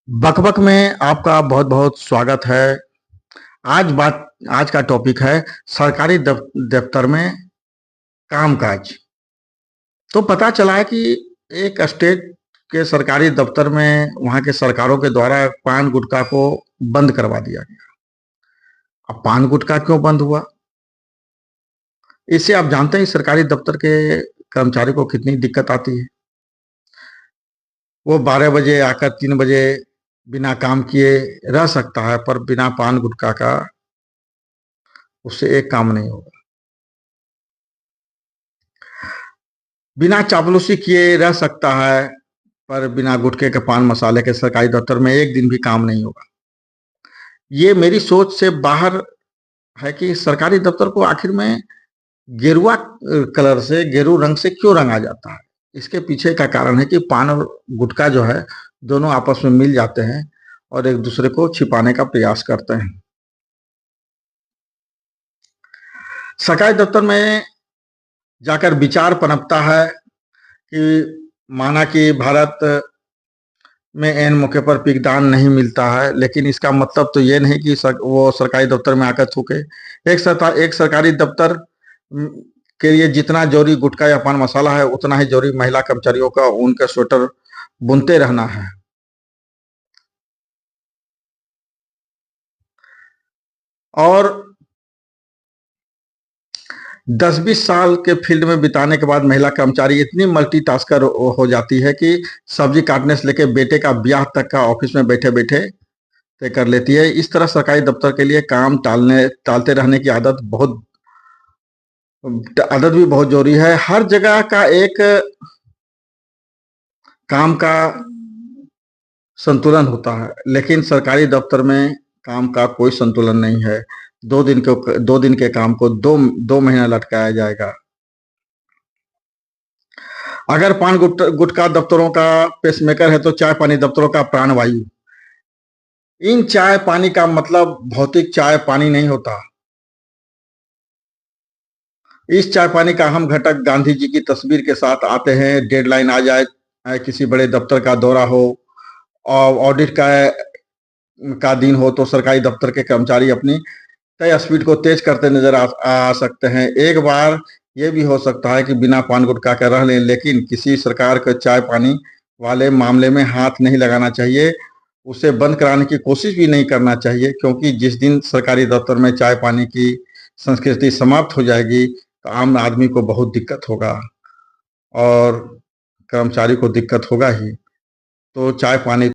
बकबक में आपका बहुत बहुत स्वागत है। आज का टॉपिक है सरकारी दफ्तर में कामकाज। तो पता चला है कि एक स्टेट के सरकारी दफ्तर में वहां के सरकारों के द्वारा पान गुटखा को बंद करवा दिया गया। अब पान गुटखा क्यों बंद हुआ, इससे आप जानते हैं सरकारी दफ्तर के कर्मचारी को कितनी दिक्कत आती है। वो 12 बजे आकर 3 बजे बिना काम किए रह सकता है, पर बिना पान गुटखा का उससे एक काम नहीं होगा। बिना चापलूसी किए रह सकता है, पर बिना गुटखे के पान मसाले के सरकारी दफ्तर में एक दिन भी काम नहीं होगा। ये मेरी सोच से बाहर है कि सरकारी दफ्तर को आखिर में गेरुआ कलर से, गेरू रंग से क्यों रंगा जाता है। इसके पीछे का कारण है कि पान और गुटखा जो है दोनों आपस में मिल जाते हैं और एक दूसरे को छिपाने का प्रयास करते हैं। सरकारी दफ्तर में जाकर विचार पनपता है कि माना कि भारत में एन मौके पर पिकदान नहीं मिलता है, लेकिन इसका मतलब तो ये नहीं कि वो सरकारी दफ्तर में आकर थूके। एक सरकारी दफ्तर के लिए जितना जरूरी गुटखा या पान मसाला है, उतना ही जरूरी महिला कर्मचारियों का उनके स्वेटर बुनते रहना है। और 10-20 साल के फील्ड में बिताने के बाद महिला कर्मचारी इतनी मल्टीटास्कर हो जाती है कि सब्जी काटने से लेकर बेटे का ब्याह तक का ऑफिस में बैठे बैठे तय कर लेती है। इस तरह सरकारी दफ्तर के लिए काम टालते रहने की आदत भी बहुत जरूरी है। हर जगह का एक काम का संतुलन होता है, लेकिन सरकारी दफ्तर में काम का कोई संतुलन नहीं है। 2 दिन के काम को दो महीना लटकाया जाएगा। अगर पान गुटखा दफ्तरों का पेसमेकर है, तो चाय पानी दफ्तरों का प्राणवायु। इन चाय पानी का मतलब भौतिक चाय पानी नहीं होता। इस चाय पानी का अहम घटक गांधी जी की तस्वीर के साथ आते हैं। डेडलाइन आ जाए, किसी बड़े दफ्तर का दौरा हो और ऑडिट का दिन हो, तो सरकारी दफ्तर के कर्मचारी अपनी तय स्पीड को तेज करते नजर आ सकते हैं। एक बार ये भी हो सकता है कि बिना पान गुटखा के रह लें, लेकिन किसी सरकार के चाय पानी वाले मामले में हाथ नहीं लगाना चाहिए। उसे बंद कराने की कोशिश भी नहीं करना चाहिए, क्योंकि जिस दिन सरकारी दफ्तर में चाय पानी की संस्कृति समाप्त हो जाएगी, तो आम आदमी को बहुत दिक्कत होगा और कर्मचारी को दिक्कत होगा ही। तो चाय पानी